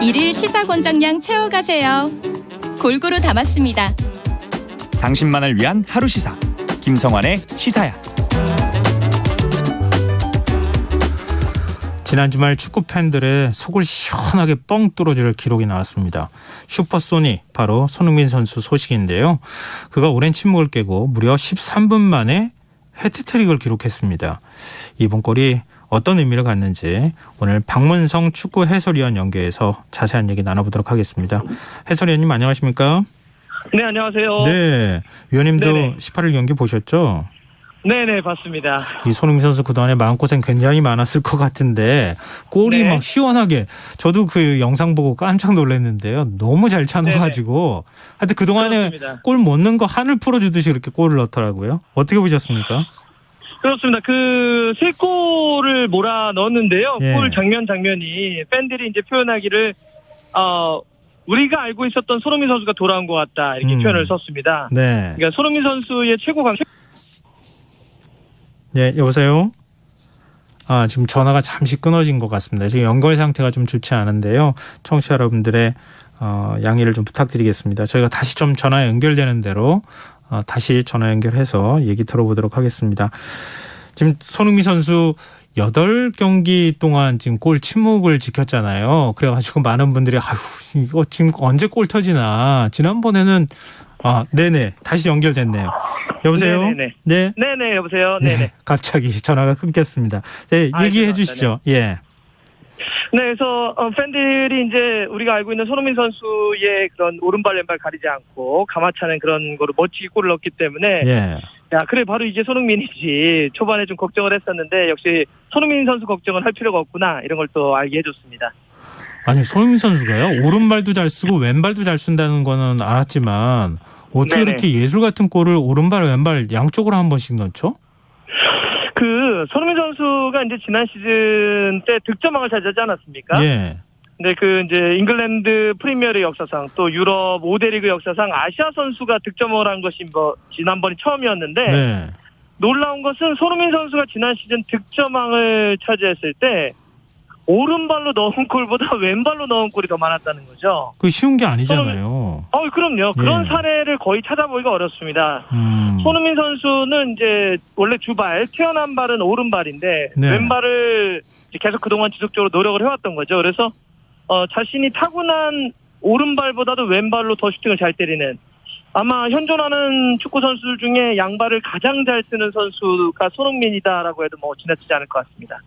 일일 시사권장량 채워가세요. 골고루 담았습니다. 당신만을 위한 하루 시사 김성환의 시사야. 지난 주말 축구 팬들의 속을 시원하게 뻥 뚫어줄 기록이 나왔습니다. 슈퍼소닉, 바로 손흥민 선수 소식인데요. 그가 오랜 침묵을 깨고 무려 13분 만에 해트트릭을 기록했습니다. 이번 골이 어떤 의미를 갖는지 오늘 박문성 축구 해설위원 연결해서 자세한 얘기 나눠보도록 하겠습니다. 해설위원님 안녕하십니까? 네, 안녕하세요. 네, 위원님도 네네. 18일 경기 보셨죠? 네네, 봤습니다. 이 손흥민 선수 그동안에 마음고생 굉장히 많았을 것 같은데 골이 네. 막 시원하게, 저도 그 영상 보고 깜짝 놀랐는데요. 너무 잘 차놔가지고 하여튼 그동안에 그렇습니다. 골 못 넣은 거 하늘 풀어주듯이 그렇게 골을 넣더라고요. 어떻게 보셨습니까? 그렇습니다. 그 세 골을 몰아 넣었는데요. 예. 골 장면이 팬들이 이제 표현하기를 우리가 알고 있었던 손흥민 선수가 돌아온 것 같다, 이렇게 표현을 썼습니다. 네. 그러니까 손흥민 선수의 최고 강. 네, 여보세요? 지금 전화가 잠시 끊어진 것 같습니다. 지금 연결 상태가 좀 좋지 않은데요. 청취자 여러분들의 양해를 좀 부탁드리겠습니다. 저희가 다시 좀 전화 연결되는 대로 다시 전화 연결해서 얘기 들어보도록 하겠습니다. 지금 손흥민 선수 8경기 동안 지금 골 침묵을 지켰잖아요. 그래가지고 많은 분들이 이거 지금 언제 골 터지나. 지난번에는 네네, 다시 연결됐네요. 여보세요? 네네네. 네. 네네, 여보세요. 네네. 갑자기 전화가 끊겼습니다. 네, 얘기해 주십시오. 예. 네, 그래서 팬들이 이제 우리가 알고 있는 손흥민 선수의 그런 오른발 왼발 가리지 않고 감아차는 그런 거로 멋지게 골을 넣었기 때문에 예. 야, 그래 바로 이게 손흥민이지. 초반에 좀 걱정을 했었는데 역시 손흥민 선수 걱정은 할 필요가 없구나, 이런 걸 또 알게 해줬습니다. 아니, 손흥민 선수가요, 오른발도 잘 쓰고 왼발도 잘 쓴다는 거는 알았지만 어떻게 네네. 이렇게 예술 같은 골을 오른발 왼발 양쪽으로 한 번씩 넣죠? 그 손흥민 선수가 이제 지난 시즌 때 득점왕을 차지하지 않았습니까? 예. 근데 그 이제 잉글랜드 프리미어리그 역사상 또 유럽 5대 리그 역사상 아시아 선수가 득점왕을 한 것이 지난번이 처음이었는데 네. 놀라운 것은 손흥민 선수가 지난 시즌 득점왕을 차지했을 때 오른발로 넣은 골보다 왼발로 넣은 골이 더 많았다는 거죠. 그게 쉬운 게 아니잖아요. 그럼요. 그런 예. 사례를 거의 찾아보기가 어렵습니다. 손흥민 선수는 이제 원래 주발, 태어난 발은 오른발인데 네. 왼발을 이제 계속 그동안 지속적으로 노력을 해왔던 거죠. 그래서 자신이 타고난 오른발보다도 왼발로 더 슈팅을 잘 때리는, 아마 현존하는 축구 선수들 중에 양발을 가장 잘 쓰는 선수가 손흥민이다라고 해도 뭐 지나치지 않을 것 같습니다.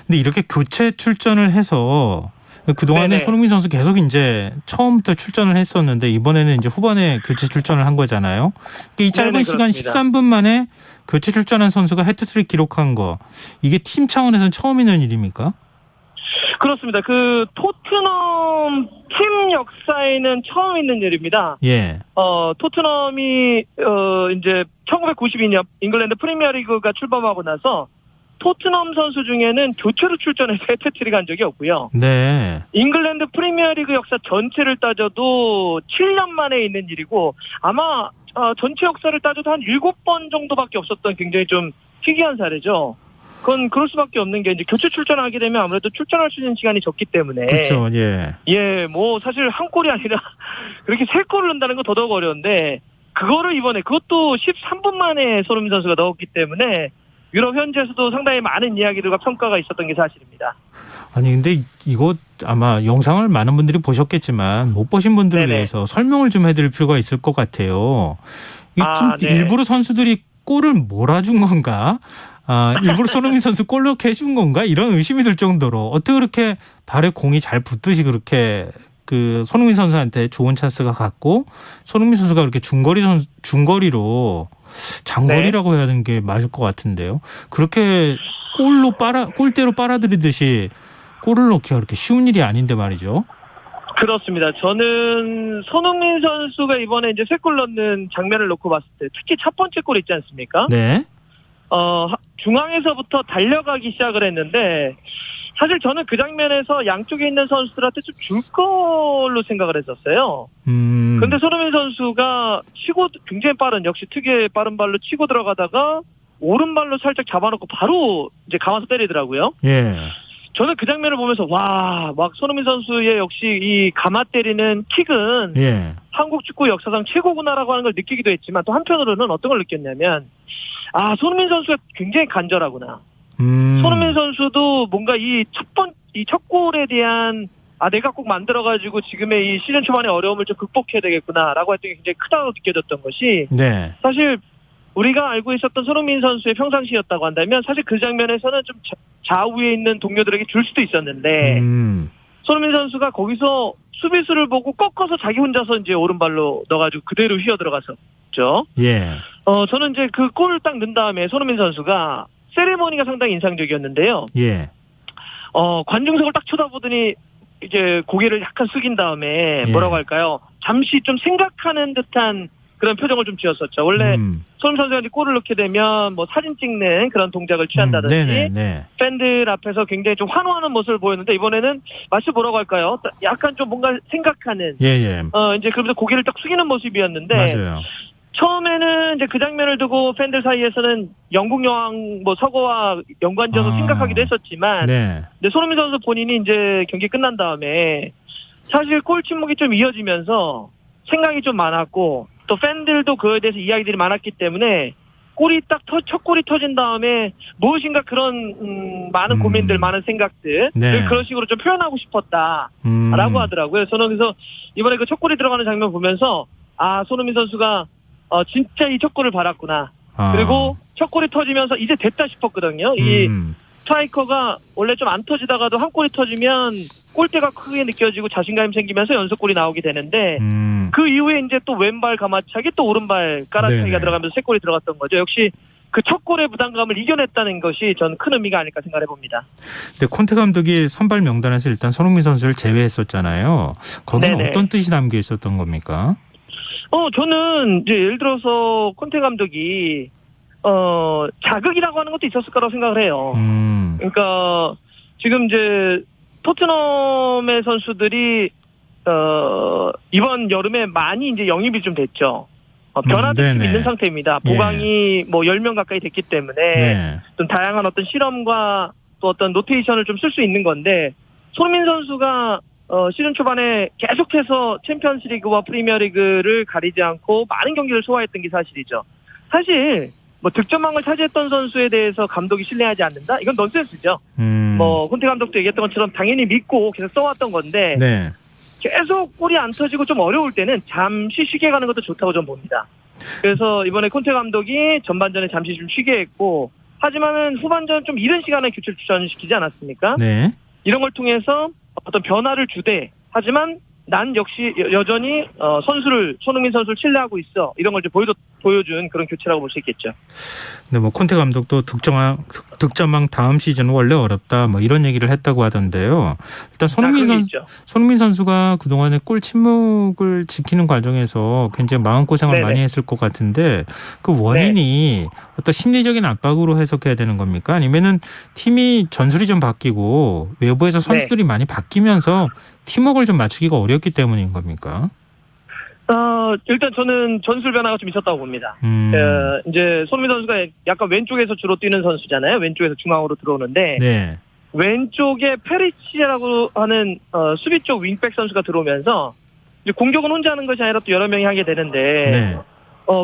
근데 이렇게 교체 출전을 해서 그동안에 네네. 손흥민 선수 계속 이제 처음부터 출전을 했었는데 이번에는 이제 후반에 교체 출전을 한 거잖아요. 이 짧은 네네, 시간 그렇습니다. 13분 만에 교체 출전한 선수가 해트트릭 기록한 거, 이게 팀 차원에서는 처음 있는 일입니까? 그렇습니다. 그 토트넘 팀 역사에는 처음 있는 일입니다. 예. 토트넘이 이제 1992년 잉글랜드 프리미어리그가 출범하고 나서 토트넘 선수 중에는 교체로 출전해서 해트트릭 한 적이 없고요. 네. 잉글랜드 프리미어리그 역사 전체를 따져도 7년 만에 있는 일이고, 아마 전체 역사를 따져도 한 7번 정도밖에 없었던 굉장히 좀 희귀한 사례죠. 그건 그럴 수밖에 없는 게 이제 교체 출전하게 되면 아무래도 출전할 수 있는 시간이 적기 때문에. 그렇죠. 예. 예, 뭐 사실 한 골이 아니라 그렇게 3골을 넣는다는 건 더더욱 어려운데, 그거를 이번에 그것도 13분 만에 손흥민 선수가 넣었기 때문에 유럽 현지에서도 상당히 많은 이야기들과 평가가 있었던 게 사실입니다. 아니 근데 이거 아마 영상을 많은 분들이 보셨겠지만 못 보신 분들을 네네. 위해서 설명을 좀 해드릴 필요가 있을 것 같아요. 이게 좀 네. 일부러 선수들이 골을 몰아준 건가? 일부러 손흥민 선수 골 넣게 해준 건가? 이런 의심이 들 정도로 어떻게 그렇게 발에 공이 잘 붙듯이 그렇게 그 손흥민 선수한테 좋은 찬스가 갔고, 손흥민 선수가 그렇게 중거리로 장거리라고 해야 하는 게 맞을 것 같은데요. 그렇게 골대로 빨아들이듯이 골을 넣기가 그렇게 쉬운 일이 아닌데 말이죠. 그렇습니다. 저는 손흥민 선수가 이번에 이제 3골 넣는 장면을 놓고 봤을 때, 특히 첫 번째 골 있지 않습니까? 네. 중앙에서부터 달려가기 시작을 했는데, 사실 저는 그 장면에서 양쪽에 있는 선수들한테 좀 줄 걸로 생각을 했었어요. 그런데 손흥민 선수가 굉장히 빠른, 역시 특유의 빠른 발로 치고 들어가다가 오른발로 살짝 잡아놓고 바로 이제 감아서 때리더라고요. 예. 저는 그 장면을 보면서 와, 막 손흥민 선수의 역시 이 가마 때리는 킥은 예. 한국 축구 역사상 최고구나라고 하는 걸 느끼기도 했지만 또 한편으로는 어떤 걸 느꼈냐면 손흥민 선수가 굉장히 간절하구나. 손흥민 선수도 뭔가 이 첫 골에 대한 내가 꼭 만들어가지고 지금의 이 시즌 초반의 어려움을 좀 극복해야 되겠구나라고 했던 게 굉장히 크다고 느껴졌던 것이 네. 사실 우리가 알고 있었던 손흥민 선수의 평상시였다고 한다면 사실 그 장면에서는 좀 좌우에 있는 동료들에게 줄 수도 있었는데 손흥민 선수가 거기서 수비수를 보고 꺾어서 자기 혼자서 이제 오른발로 넣어가지고 그대로 휘어 들어갔었죠. 예. 저는 이제 그 골을 딱 넣은 다음에 손흥민 선수가 세레머니가 상당히 인상적이었는데요. 예. 관중석을 딱 쳐다보더니 이제 고개를 약간 숙인 다음에 뭐라고 할까요? 잠시 좀 생각하는 듯한 그런 표정을 좀 지었었죠. 원래 손흥민 선수가 이제 골을 넣게 되면 뭐 사진 찍는 그런 동작을 취한다든지 팬들 앞에서 굉장히 좀 환호하는 모습을 보였는데 이번에는 마치 뭐라고 할까요? 약간 좀 뭔가 생각하는 이제 그러면서 고개를 딱 숙이는 모습이었는데 맞아요. 처음에는 이제 그 장면을 두고 팬들 사이에서는 영국 여왕 뭐 서거와 연관지어서 생각하기도 했었지만 근데 손흥민 선수 본인이 이제 경기 끝난 다음에 사실 골 침묵이 좀 이어지면서 생각이 좀 많았고 또 팬들도 그거에 대해서 이야기들이 많았기 때문에 첫 골이 터진 다음에 무엇인가 그런 많은 고민들, 많은 생각들 그런 식으로 좀 표현하고 싶었다라고 하더라고요. 저는 그래서 이번에 그 첫 골이 들어가는 장면 보면서 손흥민 선수가 진짜 이 첫 골을 받았구나. 그리고 첫 골이 터지면서 이제 됐다 싶었거든요. 이 스트라이커가 원래 좀 안 터지다가도 한 골이 터지면 골대가 크게 느껴지고 자신감이 생기면서 연속골이 나오게 되는데 그 이후에 이제 또 왼발 가마차기 또 오른발 깔아차기가 들어가면서 세 골이 들어갔던 거죠. 역시 그 첫 골의 부담감을 이겨냈다는 것이 전 큰 의미가 아닐까 생각해 봅니다. 근데 콘테 감독이 선발 명단에서 일단 손흥민 선수를 제외했었잖아요. 거기는 어떤 뜻이 담겨 있었던 겁니까? 저는 이제 예를 들어서 콘테 감독이 자극이라고 하는 것도 있었을 거라고 생각을 해요. 그러니까 지금 이제 토트넘의 선수들이 이번 여름에 많이 이제 영입이 좀 됐죠. 변화도 좀 있는 상태입니다. 보강이 뭐 10명 가까이 됐기 때문에 좀 다양한 어떤 실험과 또 어떤 로테이션을 좀 쓸 수 있는 건데 손흥민 선수가 시즌 초반에 계속해서 챔피언스리그와 프리미어리그를 가리지 않고 많은 경기를 소화했던 게 사실이죠. 사실 뭐 득점왕을 차지했던 선수에 대해서 감독이 신뢰하지 않는다? 이건 넌센스죠. 뭐 콘테 감독도 얘기했던 것처럼 당연히 믿고 계속 써왔던 건데 계속 골이 안 터지고 좀 어려울 때는 잠시 쉬게 가는 것도 좋다고 좀 봅니다. 그래서 이번에 콘테 감독이 전반전에 잠시 좀 쉬게 했고 하지만은 후반전 좀 이른 시간에 교체를 추천시키지 않았습니까? 이런 걸 통해서 어떤 변화를 주되 하지만 난 역시 여전히 손흥민 선수를 신뢰하고 있어. 이런 걸 좀 보여준 그런 교체라고 볼 수 있겠죠. 네, 뭐 콘테 감독도 득점왕 다음 시즌은 원래 어렵다. 뭐 이런 얘기를 했다고 하던데요. 일단 손흥민 선수가 그동안에 골 침묵을 지키는 과정에서 굉장히 마음고생을 많이 했을 것 같은데 그 원인이 어떤 심리적인 압박으로 해석해야 되는 겁니까? 아니면은 팀이 전술이 좀 바뀌고 외부에서 선수들이 많이 바뀌면서 팀워크를 좀 맞추기가 어렵기 때문인 겁니까? 일단 저는 전술 변화가 좀 있었다고 봅니다. 이제 손흥민 선수가 약간 왼쪽에서 주로 뛰는 선수잖아요. 왼쪽에서 중앙으로 들어오는데 왼쪽에 페리치라고 하는 수비 쪽 윙백 선수가 들어오면서 이제 공격은 혼자 하는 것이 아니라 또 여러 명이 하게 되는데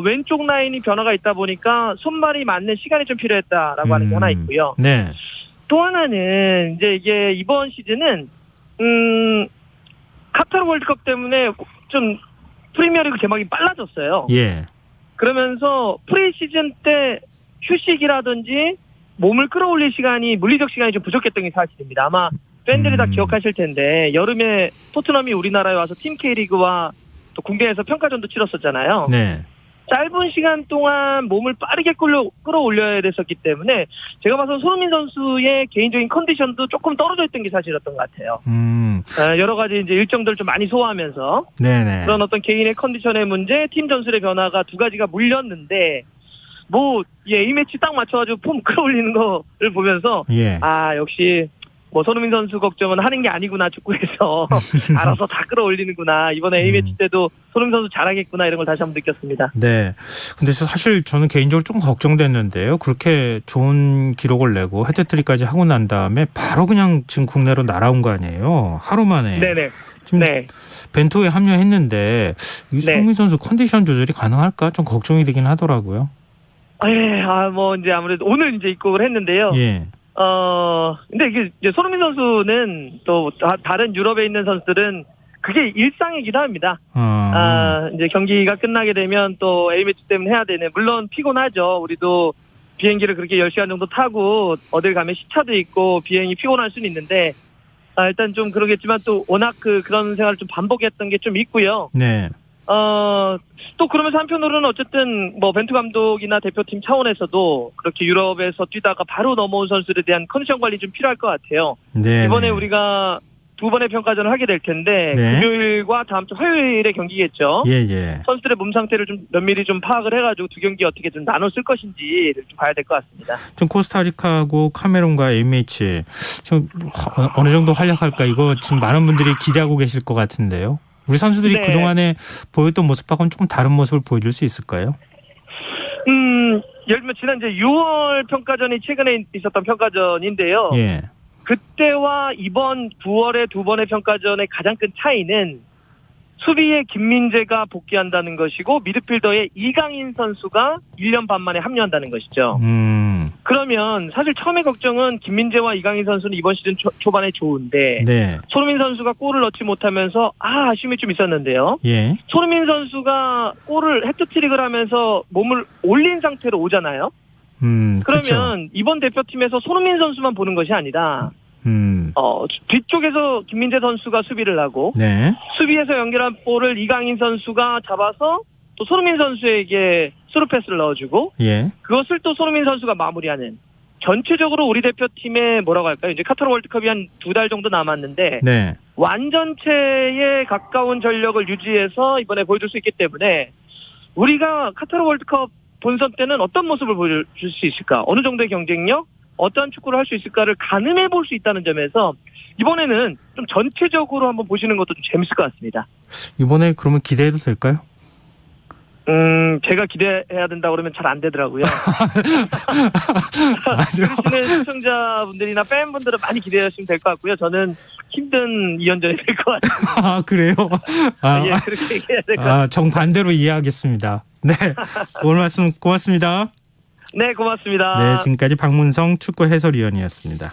왼쪽 라인이 변화가 있다 보니까 손발이 맞는 시간이 좀 필요했다라고 하는 게 하나 있고요. 또 하나는 이제 이게 이번 시즌은 카타르 월드컵 때문에 좀 프리미어리그 개막이 빨라졌어요. 그러면서 프리시즌 때 휴식이라든지 몸을 끌어올릴 시간이 물리적 시간이 좀 부족했던 게 사실입니다. 아마 팬들이 다 기억하실 텐데 여름에 토트넘이 우리나라에 와서 팀 K리그와 또 국내에서 평가전도 치렀었잖아요. 짧은 시간 동안 몸을 빠르게 끌어올려야 됐었기 때문에 제가 봐서 손흥민 선수의 개인적인 컨디션도 조금 떨어져 있던 게 사실이었던 것 같아요. 여러 가지 이제 일정들을 좀 많이 소화하면서 그런 어떤 개인의 컨디션의 문제, 팀 전술의 변화가 두 가지가 물렸는데 뭐 A매치 딱 맞춰가지고 폼 끌어올리는 거를 보면서 역시 뭐 손흥민 선수 걱정은 하는 게 아니구나 축구에서 알아서 다 끌어올리는구나. 이번에 A매치 때도 손흥민 선수 잘하겠구나 이런 걸 다시 한번 느꼈습니다. 네. 근데 사실 저는 개인적으로 좀 걱정됐는데요. 그렇게 좋은 기록을 내고 헤트트릭까지 하고 난 다음에 바로 그냥 지금 국내로 날아온 거 아니에요. 하루 만에. 네네. 지금 네. 벤투에 합류했는데 이 네. 손흥민 선수 컨디션 조절이 가능할까? 좀 걱정이 되긴 하더라고요. 예, 뭐 이제 아무래도 오늘 이제 입국을 했는데요. 예. 근데 이게 이제 손흥민 선수는 또 다른 유럽에 있는 선수들은 그게 일상이기도 합니다. 이제 경기가 끝나게 되면 또 A매치 때문에 해야 되는, 물론 피곤하죠. 우리도 비행기를 그렇게 10시간 정도 타고 어딜 가면 시차도 있고 비행이 피곤할 수는 있는데, 일단 좀 그러겠지만 또 워낙 그런 생활을 좀 반복했던 게 좀 있고요. 네. 또 그러면서 한편으로는 어쨌든 뭐 벤투 감독이나 대표팀 차원에서도 그렇게 유럽에서 뛰다가 바로 넘어온 선수들에 대한 컨디션 관리 좀 필요할 것 같아요. 네. 이번에 네. 우리가 2번의 평가전을 하게 될 텐데 네. 금요일과 다음 주 화요일의 경기겠죠. 예. 선수들의 몸 상태를 좀 면밀히 좀 파악을 해가지고 두 경기 어떻게 좀 나눠 쓸 것인지를 좀 봐야 될 것 같습니다. 좀 코스타리카하고 카메룬과 A매치 좀 어느 정도 활약할까, 이거 지금 많은 분들이 기대하고 계실 것 같은데요. 우리 선수들이 네. 그동안에 보였던 모습하고는 조금 다른 모습을 보여줄 수 있을까요? 예를 들면 지난 이제 6월 평가전이 최근에 있었던 평가전인데요. 예. 그때와 이번 9월의 2번의 평가전의 가장 큰 차이는 수비에 김민재가 복귀한다는 것이고 미드필더에 이강인 선수가 1년 반 만에 합류한다는 것이죠. 그러면 사실 처음에 걱정은 김민재와 이강인 선수는 이번 시즌 초반에 좋은데 네. 손흥민 선수가 골을 넣지 못하면서 아쉬움이 좀 있었는데요. 예. 손흥민 선수가 골을 헤트트릭을 하면서 몸을 올린 상태로 오잖아요. 그러면 그쵸. 이번 대표팀에서 손흥민 선수만 보는 것이 아니라 뒤쪽에서 김민재 선수가 수비를 하고 네. 수비에서 연결한 볼을 이강인 선수가 잡아서 또 손흥민 선수에게 스루 패스를 넣어주고 예. 그것을 또 손흥민 선수가 마무리하는, 전체적으로 우리 대표팀의 뭐라고 할까요? 이제 카타르 월드컵이 한 2달 정도 남았는데 네. 완전체에 가까운 전력을 유지해서 이번에 보여줄 수 있기 때문에 우리가 카타르 월드컵 본선 때는 어떤 모습을 보여줄 수 있을까? 어느 정도의 경쟁력? 어떠한 축구를 할 수 있을까를 가늠해 볼 수 있다는 점에서 이번에는 좀 전체적으로 한번 보시는 것도 좀 재밌을 것 같습니다. 이번에 그러면 기대해도 될까요? 제가 기대해야 된다 그러면 잘 안 되더라고요. 들으시는 시청자분들이나 팬분들은 많이 기대하시면 될 것 같고요. 저는 힘든 2연전이 될 것 같습니다. 아, 그래요? 예, 그렇게 얘기해야 될 것 같습니다. 정반대로 이해하겠습니다. 네. 오늘 말씀 고맙습니다. 네, 고맙습니다. 네, 지금까지 박문성 축구 해설위원이었습니다.